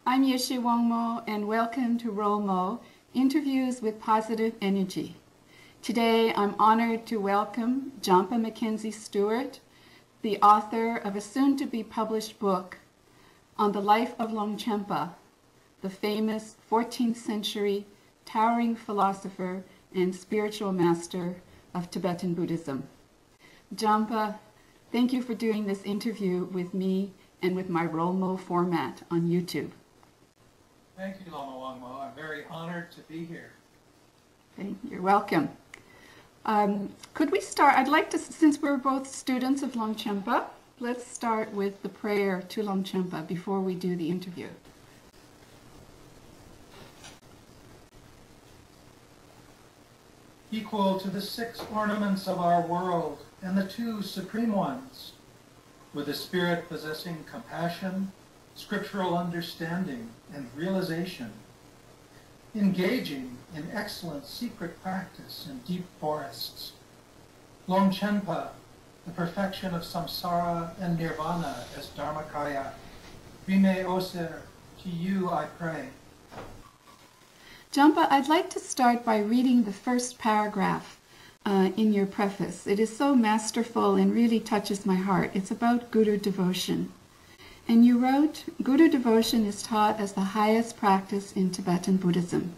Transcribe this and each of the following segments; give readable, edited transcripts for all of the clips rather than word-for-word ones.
I'm Rolmo, and welcome to Rolmo, Interviews with Positive Energy. Today, I'm honored to welcome Jampa Mackenzie Stewart, the author of a soon-to-be published book on the life of Longchenpa, the famous 14th century towering philosopher and spiritual master of Tibetan Buddhism. Jampa, thank you for doing this interview with me and with my Rolmo format on YouTube. Thank you, Longchenpa. I'm very honored to be here. Okay, you're welcome. Could we start? I'd like to, since we're both students of Longchenpa, let's start with the prayer to Longchenpa before we do the interview. Equal to the 6 ornaments of our world and the 2 supreme ones, with a spirit possessing compassion, scriptural understanding, and realization, engaging in excellent secret practice in deep forests. Longchenpa, the perfection of samsara and nirvana as dharmakaya, Rime Oser, to you I pray. Jampa, I'd like to start by reading the first paragraph in your preface. It is so masterful and really touches my heart. It's about Guru devotion. And you wrote, Guru devotion is taught as the highest practice in Tibetan Buddhism.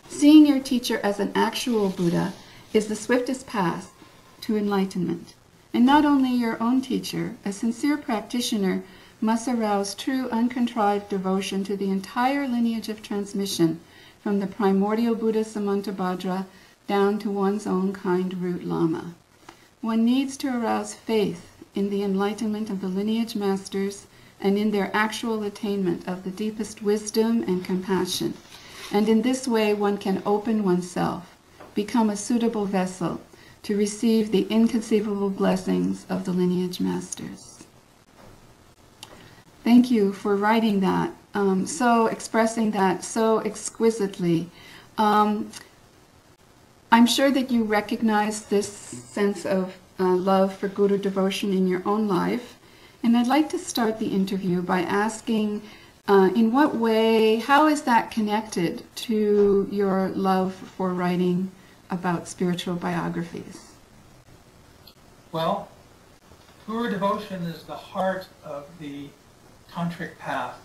Seeing your teacher as an actual Buddha is the swiftest path to enlightenment. And not only your own teacher, a sincere practitioner must arouse true uncontrived devotion to the entire lineage of transmission, from the primordial Buddha Samantabhadra down to one's own kind root Lama. One needs to arouse faith in the enlightenment of the lineage masters and in their actual attainment of the deepest wisdom and compassion. And in this way one can open oneself, become a suitable vessel to receive the inconceivable blessings of the lineage masters. Thank you for writing that. Expressing that so exquisitely. I'm sure that you recognize this sense of love for Guru devotion in your own life. And I'd like to start the interview by asking, in what way, how is that connected to your love for writing about spiritual biographies? Well, Guru devotion is the heart of the tantric path,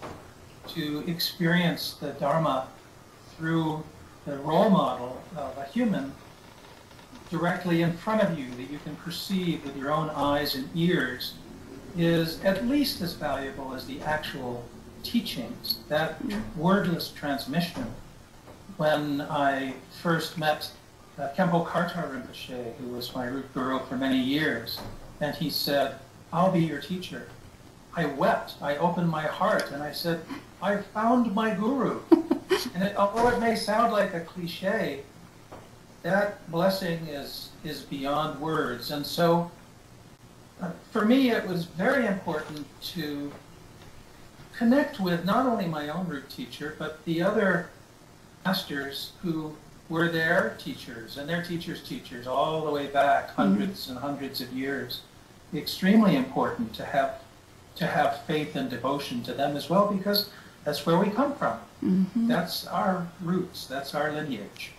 to experience the Dharma through the role model of a human directly in front of you that you can perceive with your own eyes and ears is at least as valuable as the actual teachings, that wordless transmission. When I first met Khenpo Karthar Rinpoche, who was my root guru for many years, and he said, "I'll be your teacher," I wept. I opened my heart and I said, I found my guru. And although it may sound like a cliche, that blessing is beyond words. And so for me, it was very important to connect with not only my own root teacher, but the other masters who were their teachers and their teachers' teachers all the way back, hundreds and hundreds of years. Extremely important to have faith and devotion to them as well, because that's where we come from. That's our roots, that's our lineage.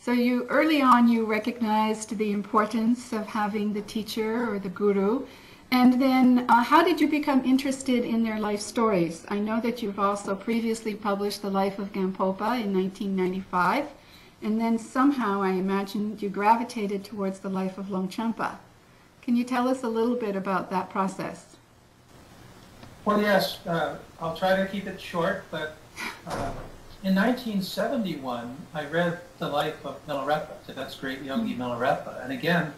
So early on you recognized the importance of having the teacher or the guru, and then how did you become interested in their life stories? I know that you've also previously published The Life of Gampopa in 1995, and then somehow I imagine you gravitated towards the life of Longchenpa. Can you tell us a little bit about that process? Well, yes, I'll try to keep it short, but in 1971, I read The Life of Milarepa, Tibet's great yogi Milarepa. And again,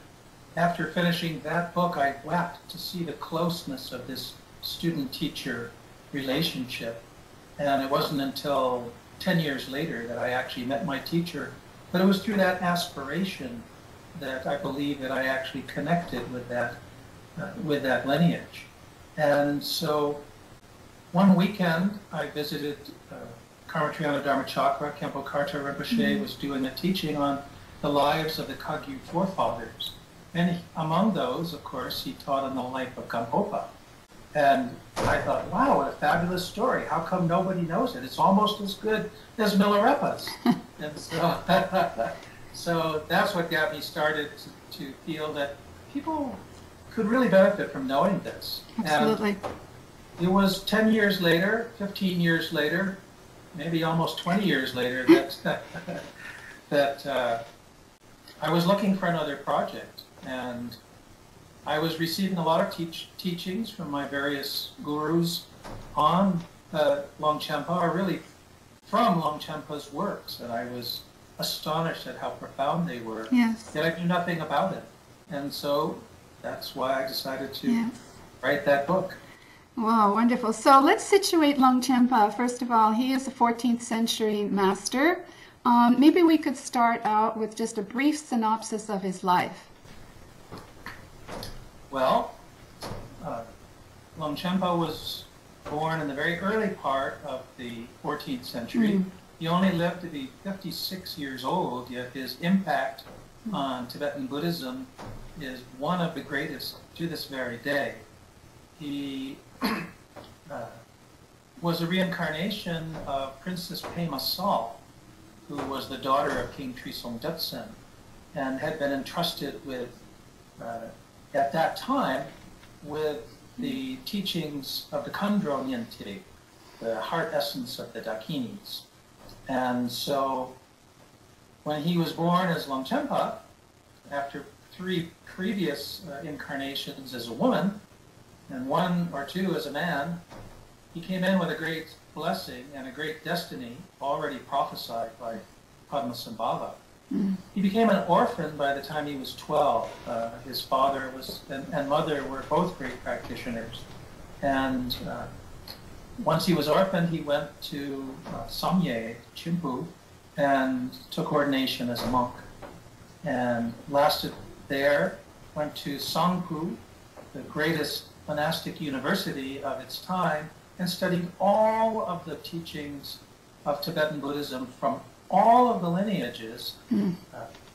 after finishing that book, I wept to see the closeness of this student-teacher relationship. And it wasn't until 10 years later that I actually met my teacher. But it was through that aspiration that I believe that I actually connected with that lineage. And so one weekend I visited Karmatriana Dharmachakra. Khenpo Karthar Rinpoche was doing a teaching on the lives of the Kagyu forefathers. And among those, of course, he taught on the life of Gampopa. And I thought, wow, what a fabulous story. How come nobody knows it? It's almost as good as Milarepa's. And so, so that's what got me started to feel that people could really benefit from knowing this. Absolutely. And it was 10 years later, 15 years later, maybe almost 20 years later that I was looking for another project. And I was receiving a lot of teachings from my various gurus on Longchenpa, or really from Longchenpa's works, and I was astonished at how profound they were. Yes. Yet I knew nothing about it. And so that's why I decided to write that book. Wow, wonderful. So let's situate Longchenpa. First of all, he is a 14th century master. Maybe we could start out with just a brief synopsis of his life. Well, Longchenpa was born in the very early part of the 14th century. He only lived to be 56 years old, yet his impact on Tibetan Buddhism is one of the greatest to this very day. He was a reincarnation of Princess Pema Sal, who was the daughter of King Trisong Detsen, and had been entrusted with, at that time, with the teachings of the Khandro Nyingtik, the heart essence of the Dakinis. And so when he was born as Longchenpa, after 3 previous incarnations as a woman, and 1 or 2 as a man, he came in with a great blessing and a great destiny already prophesied by Padmasambhava. He became an orphan by the time he was 12. His father and mother were both great practitioners. And once he was orphaned, he went to Samye, Chimpu, and took ordination as a monk. And lasted there, went to Sangpu, the greatest monastic university of its time, and studied all of the teachings of Tibetan Buddhism from all of the lineages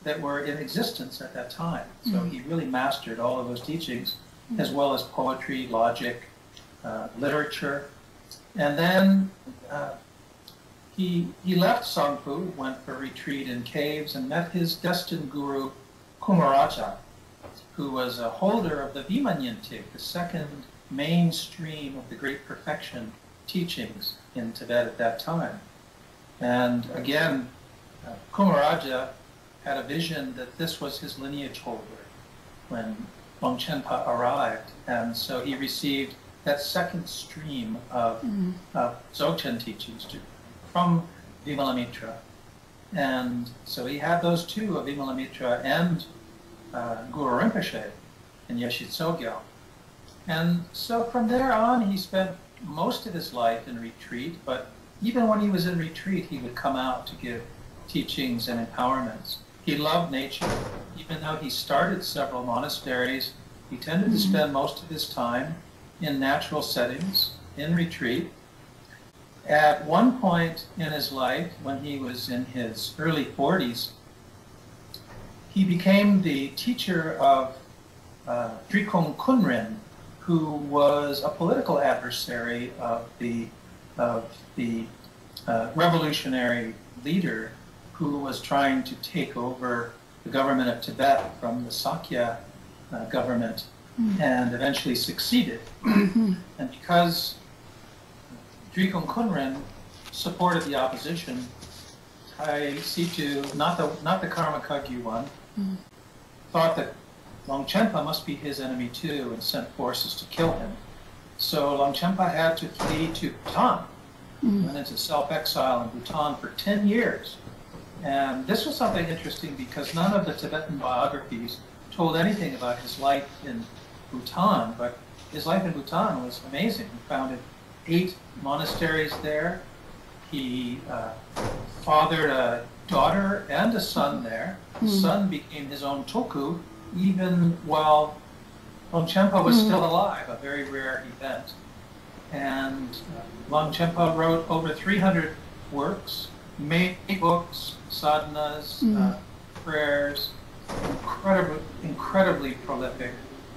that were in existence at that time. So he really mastered all of those teachings, as well as poetry, logic, literature. And then he left Sangpu, went for a retreat in caves, and met his destined guru, Kumaraja, who was a holder of the Vimanyantik, the second mainstream of the great perfection teachings in Tibet at that time. And again, Kumaraja had a vision that this was his lineage holder when Longchenpa arrived. And so he received that second stream of Dzogchen teachings from Vimalamitra. And so he had those 2 of Vimalamitra and Guru Rinpoche and Yeshit Sogyal. And so from there on, he spent most of his life in retreat, but even when he was in retreat, he would come out to give teachings and empowerments. He loved nature. Even though he started several monasteries, he tended to spend most of his time in natural settings, in retreat. At one point in his life, when he was in his early 40s, he became the teacher of Drikung Kunrin, who was a political adversary of the revolutionary leader who was trying to take over the government of Tibet from the Sakya government, and eventually succeeded. And because Drikung Kunrin supported the opposition, Tai Situ, not the Karma Kagyu one, thought that Longchenpa must be his enemy too, and sent forces to kill him. So Longchenpa had to flee to Bhutan, went into self-exile in Bhutan for 10 years. And this was something interesting because none of the Tibetan biographies told anything about his life in Bhutan, but his life in Bhutan was amazing. He founded 8 monasteries there. He fathered a daughter and a son there. The son became his own tulku, even while Longchenpa was still alive, a very rare event. And Longchenpa wrote over 300 works, made books, sadhanas, prayers, incredibly prolific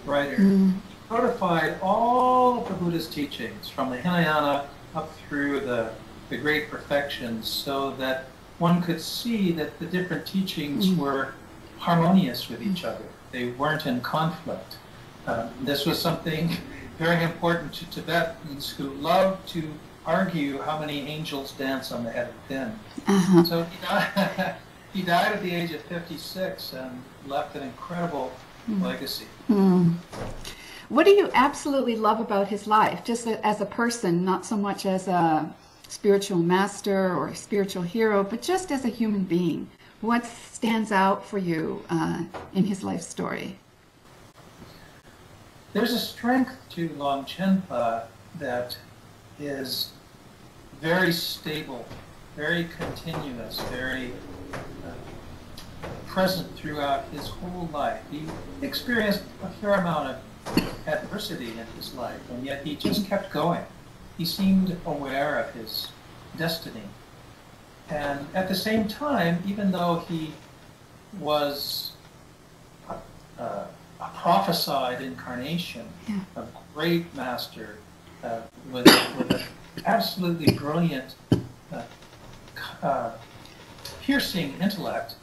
writer. He codified all of the Buddha's teachings from the Hinayana up through the great perfections, so that one could see that the different teachings were harmonious with each other. They weren't in conflict. This was something very important to Tibetans who loved to argue how many angels dance on the head of a pin. So he died at the age of 56 and left an incredible legacy. What do you absolutely love about his life, just as a person, not so much as a spiritual master or a spiritual hero, but just as a human being? What stands out for you in his life story? There's a strength to Longchenpa that is very stable, very continuous, very present throughout his whole life. He experienced a fair amount of adversity in his life, and yet he just kept going. He seemed aware of his destiny. And at the same time, even though he was a prophesied incarnation, a great master with an absolutely brilliant, piercing intellect,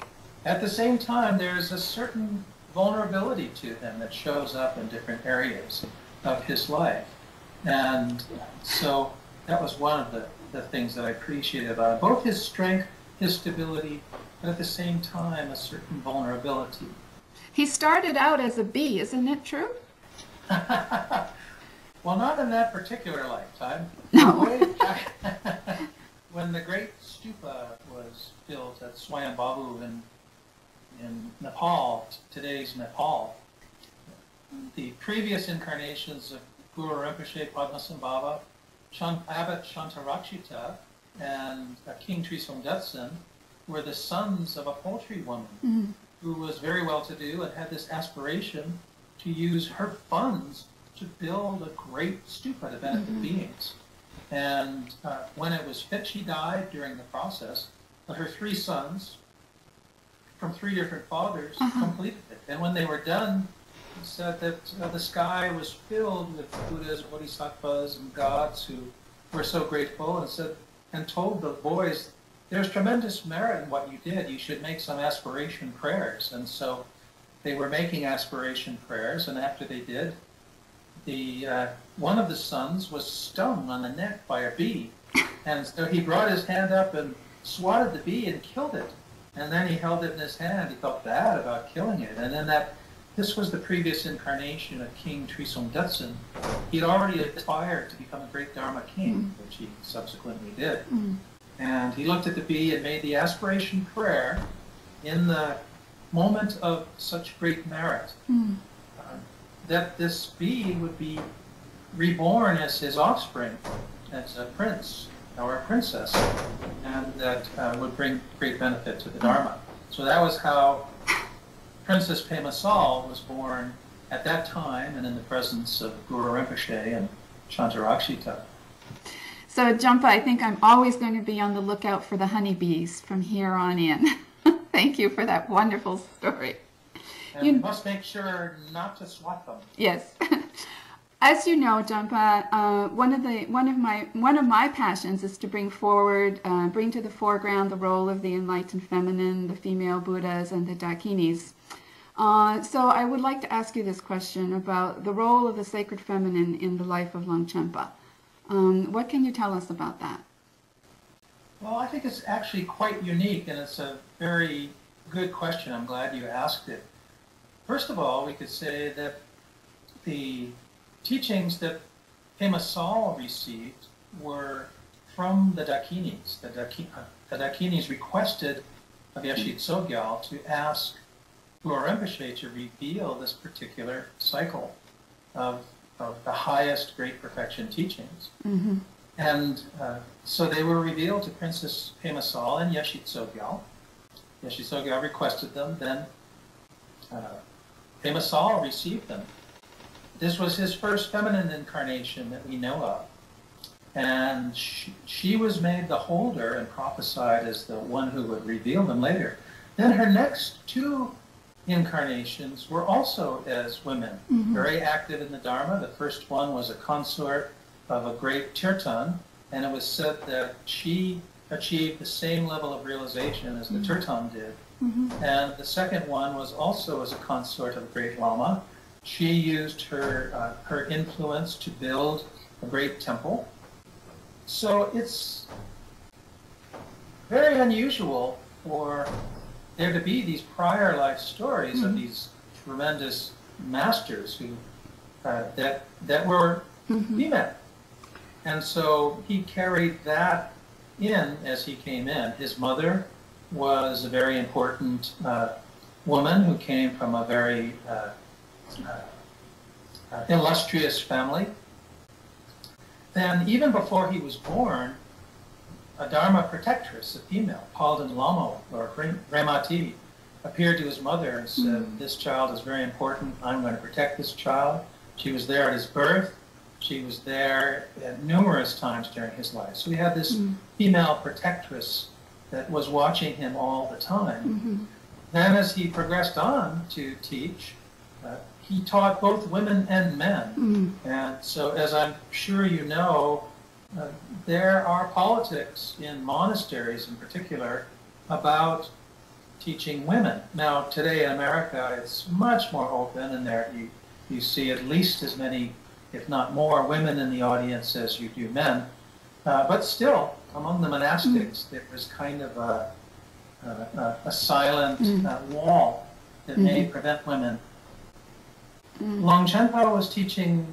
at the same time there's a certain vulnerability to him that shows up in different areas of his life. And so that was one of the things that I appreciated about him. Both his strength, his stability, but at the same time a certain vulnerability. He started out as a bee, isn't it true? Well, not in that particular lifetime. No. When the great stupa was built at Swayambhavu in Nepal, today's Nepal, the previous incarnations of Guru Rinpoche, Padmasambhava, Abbot Shantarakshita, and King Trisong Detsen were the sons of a poultry woman who was very well-to-do and had this aspiration to use her funds to build a great stupa to benefit beings. And when it was fit, she died during the process, but her three sons, from three different fathers, completed it. And when they were done, it said that the sky was filled with Buddhas, Bodhisattvas, and gods who were so grateful, and told the boys, there's tremendous merit in what you did. You should make some aspiration prayers. And so they were making aspiration prayers, and after they did, one of the sons was stung on the neck by a bee. And so he brought his hand up and swatted the bee and killed it. And then he held it in his hand. He felt bad about killing it. And then this was the previous incarnation of King Trisong Detsen. He'd already aspired to become a great Dharma king, which he subsequently did. And he looked at the bee and made the aspiration prayer in the moment of such great merit that this bee would be reborn as his offspring, as a prince or a princess, and that would bring great benefit to the Dharma. So that was how Princess Pema Sal was born at that time and in the presence of Guru Rinpoche and Shantarakshita. So, Jampa, I think I'm always going to be on the lookout for the honeybees from here on in. Thank you for that wonderful story. And you must make sure not to swat them. Yes. As you know, Jampa, one of my passions is to bring to the foreground the role of the enlightened feminine, the female Buddhas, and the Dakinis. So I would like to ask you this question about the role of the sacred feminine in the life of Longchenpa. What can you tell us about that? Well, I think it's actually quite unique, and it's a very good question. I'm glad you asked it. First of all, we could say that the teachings that Pema Sal received were from the Dakinis. The Dakinis requested of Yeshit Tsogyal to ask Guru Rinpoche to reveal this particular cycle of the highest great perfection teachings. And so they were revealed to Princess Pema Sal and Yeshit Tsogyal. Yeshit Tsogyal requested them, then Pema Sal received them. This was his first feminine incarnation that we know of. And she was made the holder and prophesied as the one who would reveal them later. Then her next two incarnations were also as women, very active in the Dharma. The first one was a consort of a great Tirtan, and it was said that she achieved the same level of realization as the Tirtan did. And the second one was also as a consort of a great Lama. She used her influence to build a great temple. So it's very unusual for there to be these prior life stories of these tremendous masters who that were female. And so he carried that in as he came in. His mother was a very important woman who came from a very illustrious family. Then even before he was born, a Dharma protectress, a female, called in Rolmo or Remati, appeared to his mother and said, this child is very important, I'm going to protect this child. She was there at his birth. She was there at numerous times during his life. So we had this female protectress that was watching him all the time. Then as he progressed on to teach, he taught both women and men. And so as I'm sure you know, there are politics in monasteries in particular about teaching women. Now today in America it's much more open, and there you see at least as many, if not more, women in the audience as you do men. But still, among the monastics, there was kind of a silent wall that may prevent women. Longchenpa was teaching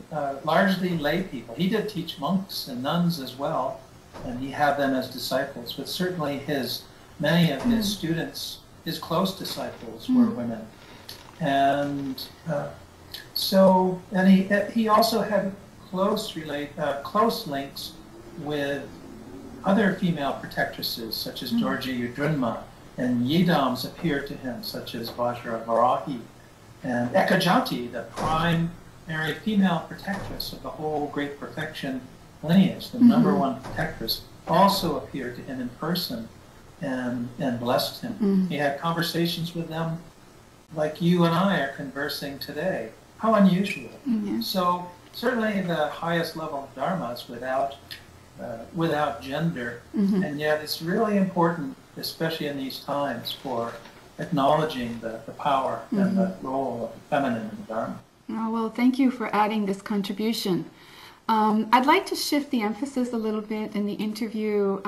largely lay people. He did teach monks and nuns as well, and he had them as disciples. But certainly many of his students, his close disciples, were women. And he also had close links with other female protectresses, such as Dorji Udrunma, and Yidams appeared to him, such as Vajravarahi, and Ekajati, the primary female protectress of the whole Great Perfection lineage, the number one protectress, also appeared to him in person and blessed him. He had conversations with them like you and I are conversing today. How unusual. So certainly the highest level of Dharma is without gender, and yet it's really important, especially in these times, for acknowledging the power and the role of the feminine in the Dharma. Oh, well, thank you for adding this contribution. I'd like to shift the emphasis a little bit in the interview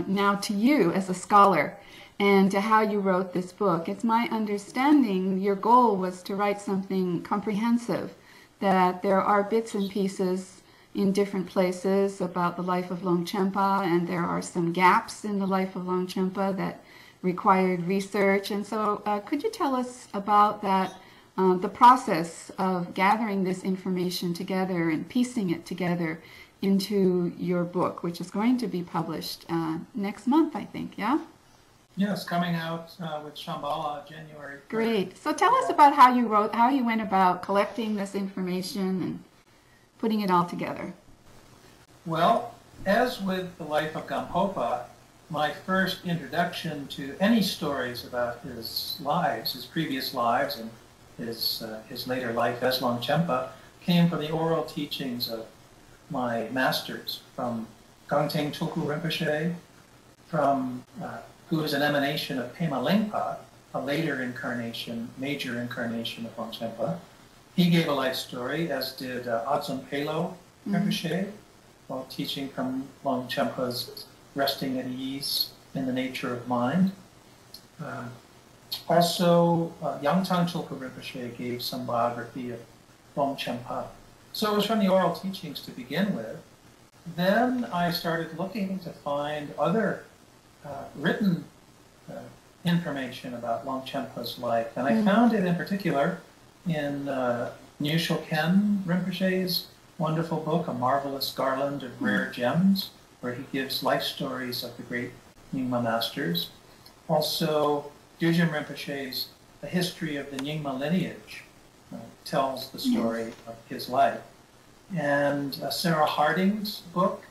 now to you as a scholar and to how you wrote this book. It's my understanding your goal was to write something comprehensive, that there are bits and pieces in different places about the life of Longchenpa, and there are some gaps in the life of Longchenpa that required research. And so could you tell us about that, the process of gathering this information together and piecing it together into your book, which is going to be published next month, I think, yeah? Yes, coming out with Shambhala January 3rd. Great. So tell us about how you went about collecting this information and putting it all together. Well, as with the life of Gampopa, my first introduction to any stories about his lives, his previous lives, and his later life as Longchenpa, came from the oral teachings of my masters, from Gangteng Tulku Rinpoche, who is an emanation of Pema Lingpa, a later incarnation, major incarnation of Longchenpa. He gave a life story, as did Adzon Pelo Rinpoche, while teaching from Longchenpa's resting at ease in the nature of mind. Also, Yangtang Chulpa Rinpoche gave some biography of Longchenpa. So it was from the oral teachings to begin with. Then I started looking to find other written information about Longchenpa's life. And I found it in particular in Nyushul Ken Rinpoche's wonderful book, A Marvelous Garland of Rare Gems, where he gives life stories of the great Nyingma masters. Also, Gyugyam Rinpoche's A History of the Nyingma Lineage tells the story of his life. And Sarah Harding's book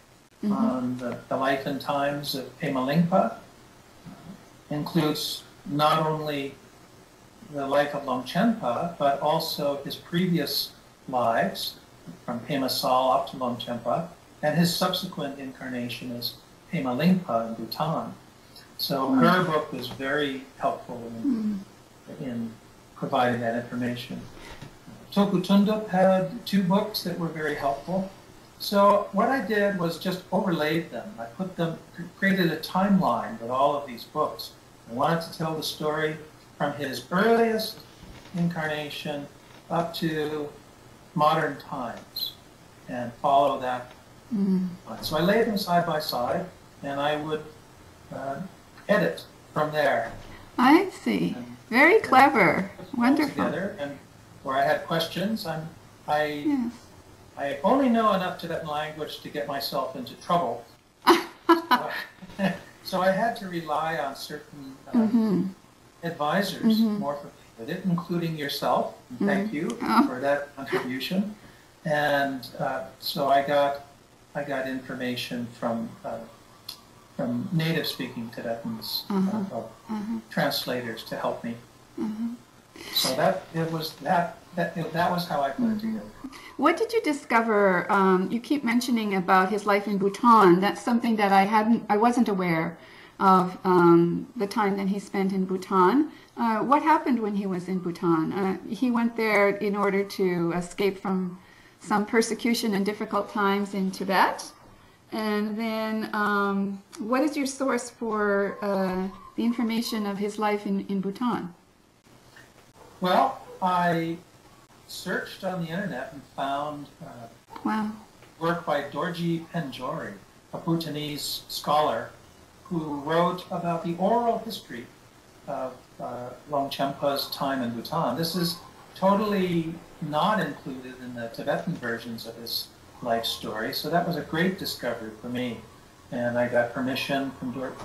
on the life and times of Pema Lingpa includes not only the life of Longchenpa, but also his previous lives, from Pema Sal up to Longchenpa, and his subsequent incarnation as Pema Lingpa in Bhutan. So her book was very helpful in providing that information. Toku Tundup had 2 books that were very helpful. So what I did was just overlaid them. I put them, created a timeline with all of these books. I wanted to tell the story from his earliest incarnation up to modern times and follow that. So I laid them side by side, and I would edit from there. I see. Very clever. Wonderful. Together, and where I had questions, I only know enough Tibetan language to get myself into trouble. So I had to rely on certain advisors more with it, including yourself. And thank you for that contribution. And so I got information from native-speaking Tibetans, translators to help me. So that was how I put it together. What did you discover? You keep mentioning about his life in Bhutan. That's something that I wasn't aware of, the time that he spent in Bhutan. What happened when he was in Bhutan? He went there in order to escape from some persecution and difficult times in Tibet. And then what is your source for the information of his life in Bhutan? Well, I searched on the internet and found work by Dorji Penjori, a Bhutanese scholar who wrote about the oral history of Longchenpa's time in Bhutan. This is totally not included in the Tibetan versions of his life story, so that was a great discovery for me. And I got permission,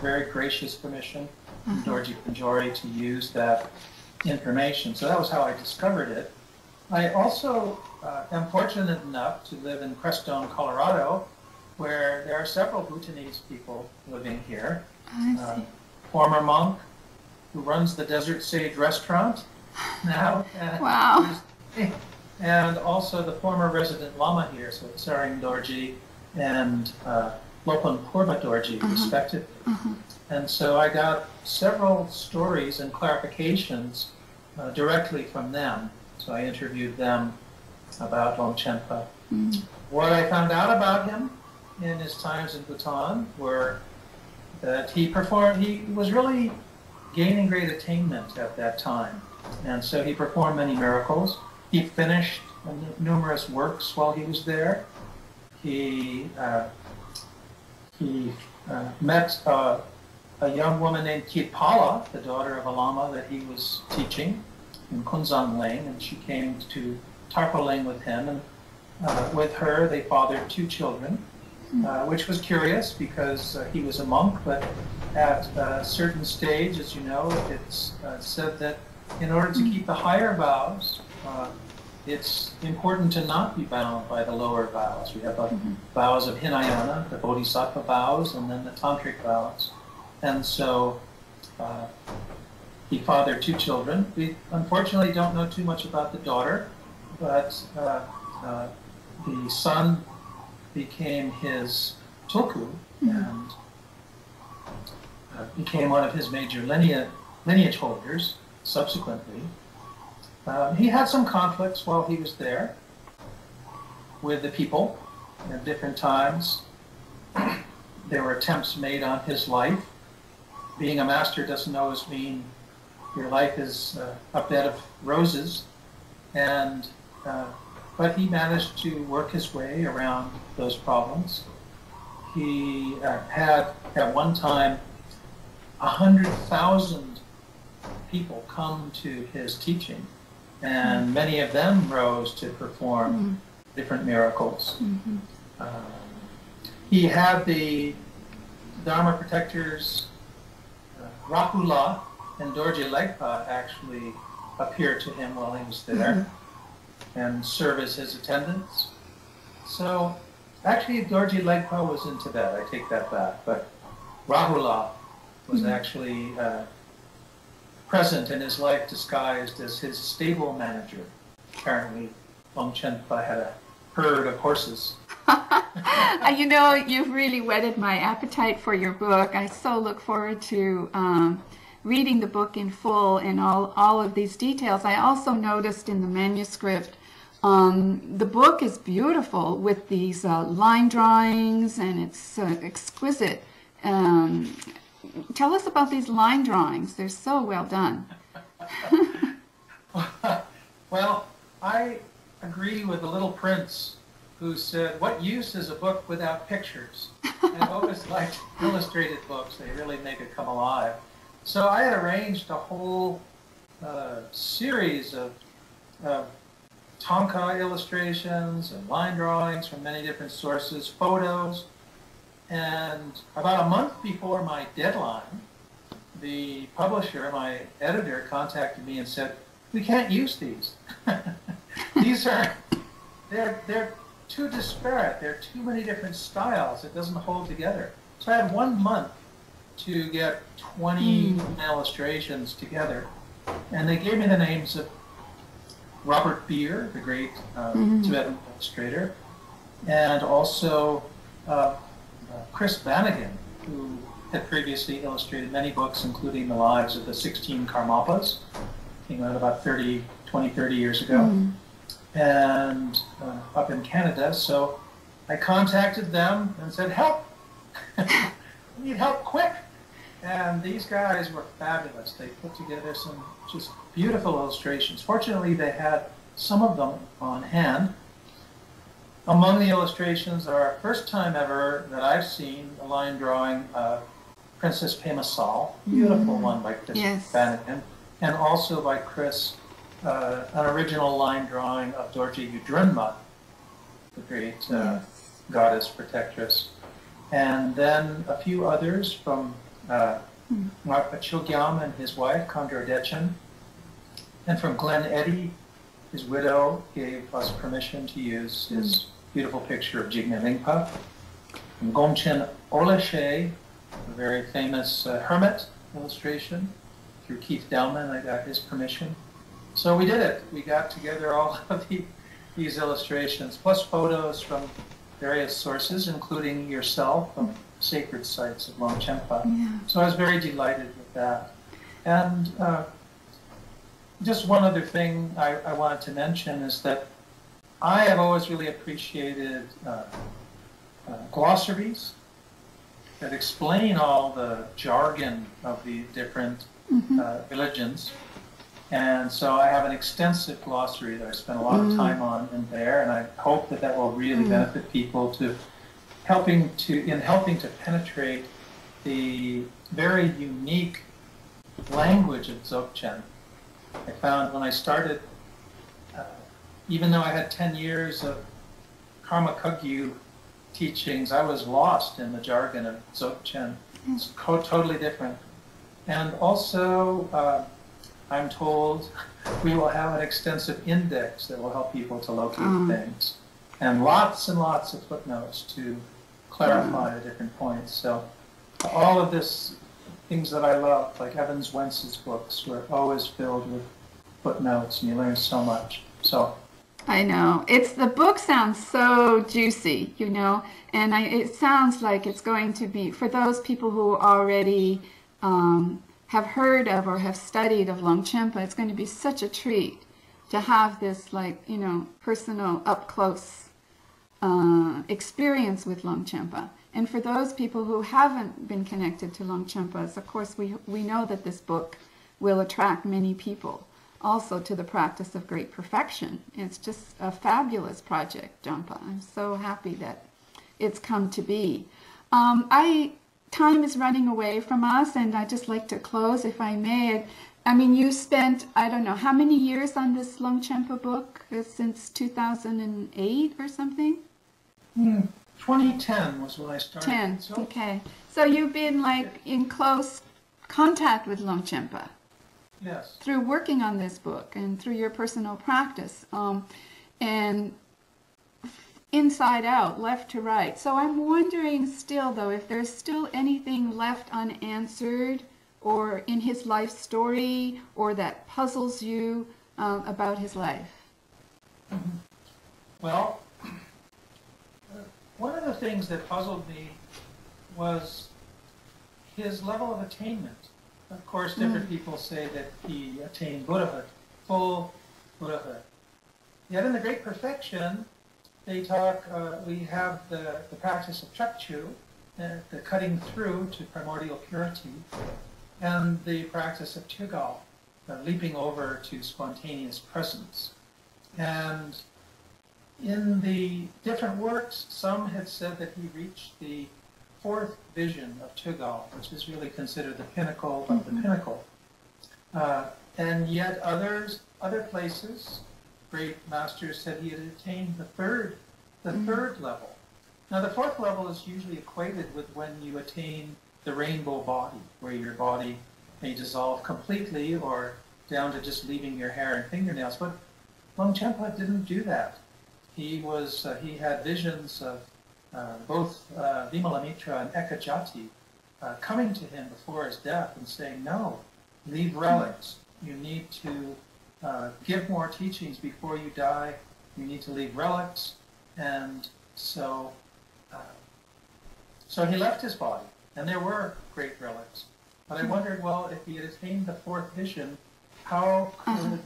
very gracious permission, from Dorji Penjori to use that information. So that was how I discovered it. I also am fortunate enough to live in Crestone, Colorado, where there are several Bhutanese people living here. Former monk who runs the Desert Sage restaurant now. Wow. And also the former resident Lama here, so Tsering Dorji and Lopon Purba Dorji, respectively. And so I got several stories and clarifications directly from them. So I interviewed them about Longchenpa. What I found out about him in his times in Bhutan were that he was really gaining great attainment at that time. And so he performed many miracles. He finished numerous works while he was there. He met a young woman named Kitpala, the daughter of a Lama that he was teaching in Kunzang Leng, and she came to Tarpa with him, and with her they fathered 2 children, which was curious because he was a monk, but at a certain stage, as you know, it's said that in order to keep the higher vows, it's important to not be bound by the lower vows. We have the vows of Hinayana, the Bodhisattva vows, and then the Tantric vows. And so he fathered 2 children. We unfortunately don't know too much about the daughter, but the son became his tulku and became one of his major lineage holders subsequently. He had some conflicts while he was there with the people at different times. There were attempts made on his life. Being a master doesn't always mean your life is a bed of roses, and but he managed to work his way around those problems. He had at one time 100,000 people come to his teaching, and many of them rose to perform different miracles. He had the Dharma protectors Rahula and Dorji Legpa actually appear to him while he was there and serve as his attendants. So actually Dorji Legpa was in Tibet, I take that back, but Rahula was actually present in his life disguised as his stable manager. Apparently, Longchenpa had a herd of horses. You know, you've really whetted my appetite for your book. I so look forward to reading the book in full and all of these details. I also noticed in the manuscript, the book is beautiful with these line drawings, and it's exquisite. Tell us about these line drawings. They're so well done. Well, I agree with the Little Prince, who said, "What use is a book without pictures?" I've always liked illustrated books. They really make it come alive. So I had arranged a whole series of Tonka illustrations and line drawings from many different sources, photos. And about a month before my deadline, the publisher, my editor, contacted me and said, "We can't use these. They're too disparate. There are too many different styles. It doesn't hold together." So I had 1 month to get 20 illustrations together. And they gave me the names of Robert Beer, the great Tibetan illustrator, and also Chris Bannigan, who had previously illustrated many books, including the lives of the 16 Karmapas, came out about 30 years ago, and up in Canada. So I contacted them and said, "Help! I need help quick!" And these guys were fabulous. They put together some just beautiful illustrations. Fortunately, they had some of them on hand. Among the illustrations are, first time ever that I've seen a line drawing of Princess Pema Sal, beautiful one by Chris Bannigan, and also by Chris, an original line drawing of Dorje Yudrunma, the great goddess protectress. And then a few others from Marpa Chogyam and his wife, Kondra Dechen. And from Glenn Eddy, his widow, gave us permission to use his beautiful picture of Jnanasukha. From Gomchen Oleshe, a very famous hermit illustration. Through Keith Dowman, I got his permission. So we did it. We got together all of these illustrations, plus photos from various sources, including yourself, from sacred sites of Longchenpa. So I was very delighted with that. And just one other thing I wanted to mention is that I have always really appreciated glossaries that explain all the jargon of the different religions. And so I have an extensive glossary that I spent a lot of time on in there, and I hope that that will really benefit people in helping to penetrate the very unique language of Dzogchen. I found when I started, even though I had 10 years of Karma Kagyu teachings, I was lost in the jargon of Dzogchen. It's totally different. And also, I'm told we will have an extensive index that will help people to locate things. And lots of footnotes to clarify the different points. So all of this, things that I love, like Evans Wentz's books, were always filled with footnotes, and you learn so much. So I know. The book sounds so juicy, you know, and it sounds like it's going to be, for those people who already have heard of or have studied of Longchenpa, it's going to be such a treat to have this, like, you know, personal, up-close experience with Longchenpa. And for those people who haven't been connected to Longchenpa, of course, we know that this book will attract many people also to the practice of great perfection. It's just a fabulous project, Jampa. I'm so happy that it's come to be. Time is running away from us, and I'd just like to close, if I may. I mean, you spent, I don't know, how many years on this Longchenpa book? Since 2008 or something? 2010 was when I started. 10, okay. So you've been, like, in close contact with Longchenpa. Yes. Through working on this book and through your personal practice, and inside out, left to right. So I'm wondering still, though, if there's still anything left unanswered or in his life story, or that puzzles you about his life? Well, one of the things that puzzled me was his level of attainment. Of course, different people say that he attained Buddhahood, full Buddhahood. Yet in the Great Perfection, they talk, we have the practice of Trekchu, the cutting through to primordial purity, and the practice of Tugal, leaping over to spontaneous presence. And in the different works, some had said that he reached the fourth vision of Tugal, which is really considered the pinnacle of the pinnacle. And yet other places, great masters said he had attained the third level. Now the fourth level is usually equated with when you attain the rainbow body, where your body may dissolve completely or down to just leaving your hair and fingernails. But Longchenpa didn't do that. He had visions of both Vimalamitra and Ekajati coming to him before his death and saying, no, leave relics. You need to give more teachings before you die. You need to leave relics. And so he left his body, and there were great relics. But I wondered, well, if he had attained the fourth vision, how could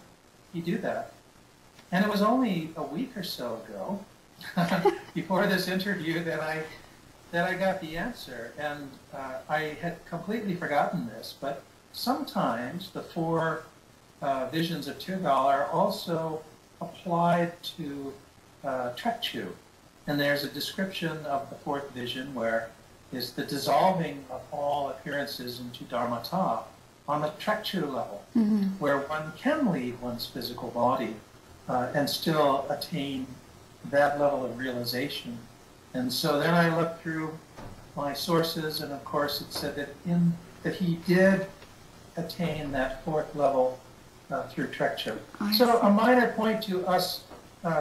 he do that? And it was only a week or so ago, before this interview, that I got the answer. And I had completely forgotten this, but sometimes the four visions of Tugal are also applied to Trekchu. And there's a description of the fourth vision where is the dissolving of all appearances into Dharmata on the Trekchu level, where one can leave one's physical body and still attain that level of realization. And so then I looked through my sources, and of course it said that he did attain that fourth level through Trekchu. So a minor point to us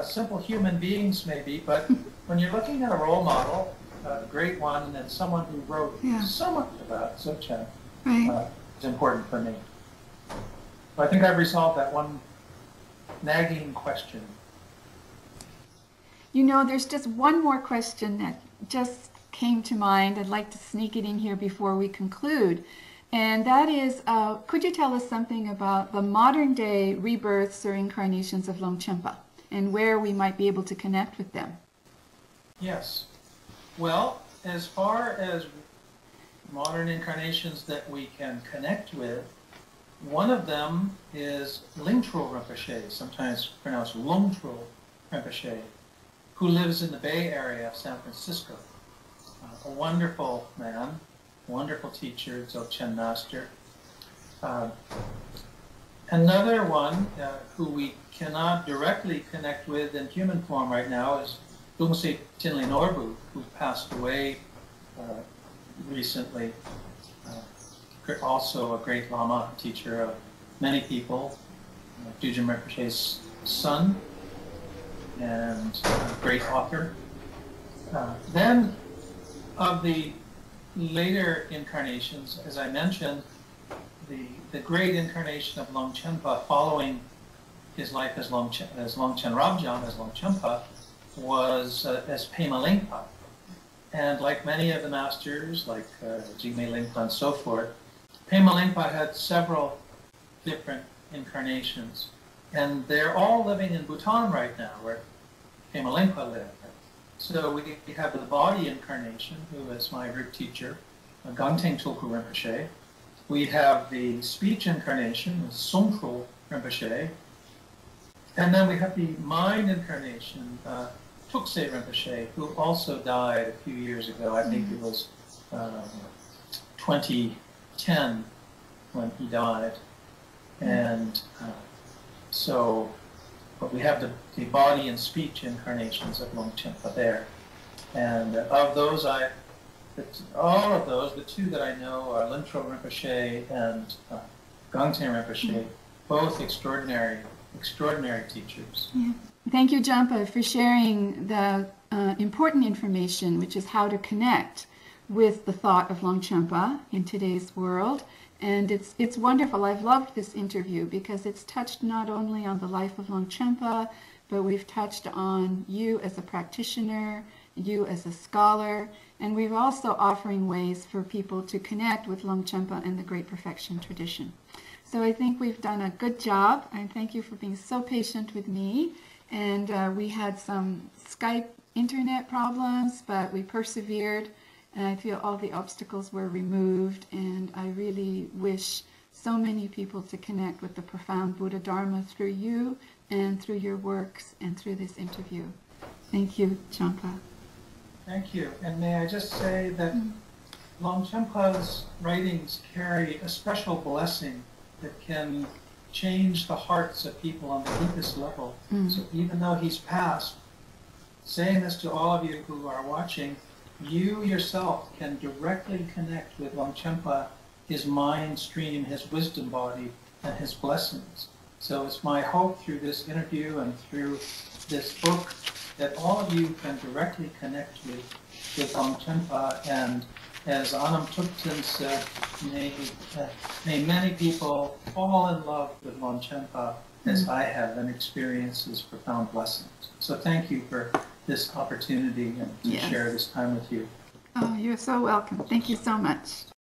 simple human beings maybe, but when you're looking at a role model, a great one, and someone who wrote so much about Dzogchen, is important for me. So I think I've resolved that one nagging question. You know, there's just one more question that just came to mind. I'd like to sneak it in here before we conclude. And that is, could you tell us something about the modern day rebirths or incarnations of Longchenpa and where we might be able to connect with them? Yes. Well, as far as modern incarnations that we can connect with, one of them is Lingtro Rinpoche, sometimes pronounced Longtro Rinpoche, who lives in the Bay Area of San Francisco. A wonderful man, wonderful teacher, Dzogchen master. Another one who we cannot directly connect with in human form right now is Dumse Tinley Norbu, who passed away recently. Also a great Lama, teacher of many people, Dujin Rinpoche's son, and a great author. Then of the later incarnations, as I mentioned, the great incarnation of Longchenpa following his life as Longchen Rabjam, as Longchenpa, was as Pema Lingpa. And like many of the masters, like Jigme Lingpa and so forth, Pema Lingpa had several different incarnations. And they're all living in Bhutan right now, where Pema Lingpa lived. So we have the body incarnation, who is my root teacher, Gangteng Tulku Rinpoche. We have the speech incarnation, Songtro Rinpoche. And then we have the mind incarnation, Tukse Rinpoche, who also died a few years ago. I think it was 2010 when he died. And but we have the body and speech incarnations of Longchenpa there. And of those, all of those, the two that I know are Lintro Rinpoche and Gangteng Rinpoche, both extraordinary teachers. Yeah. Thank you, Jampa, for sharing the important information, which is how to connect with the thought of Longchenpa in today's world. And it's wonderful. I've loved this interview because it's touched not only on the life of Longchenpa, but we've touched on you as a practitioner, you as a scholar, and we're also offering ways for people to connect with Longchenpa and the Great Perfection tradition. So I think we've done a good job, and thank you for being so patient with me. And we had some Skype internet problems, but we persevered, and I feel all the obstacles were removed, and I really wish so many people to connect with the profound Buddha Dharma through you and through your works and through this interview. Thank you, Jampa. Thank you. And may I just say that Longchenpa's writings carry a special blessing that can change the hearts of people on the deepest level. So even though he's passed, saying this to all of you who are watching, you yourself can directly connect with Longchenpa, his mind stream, his wisdom body, and his blessings. So it's my hope through this interview and through this book that all of you can directly connect with Longchenpa. And as Anam Thupten said, may many people fall in love with Longchenpa as I have and experience his profound blessings. So thank you for this opportunity and to share this time with you. Oh, you're so welcome. Thank you so much.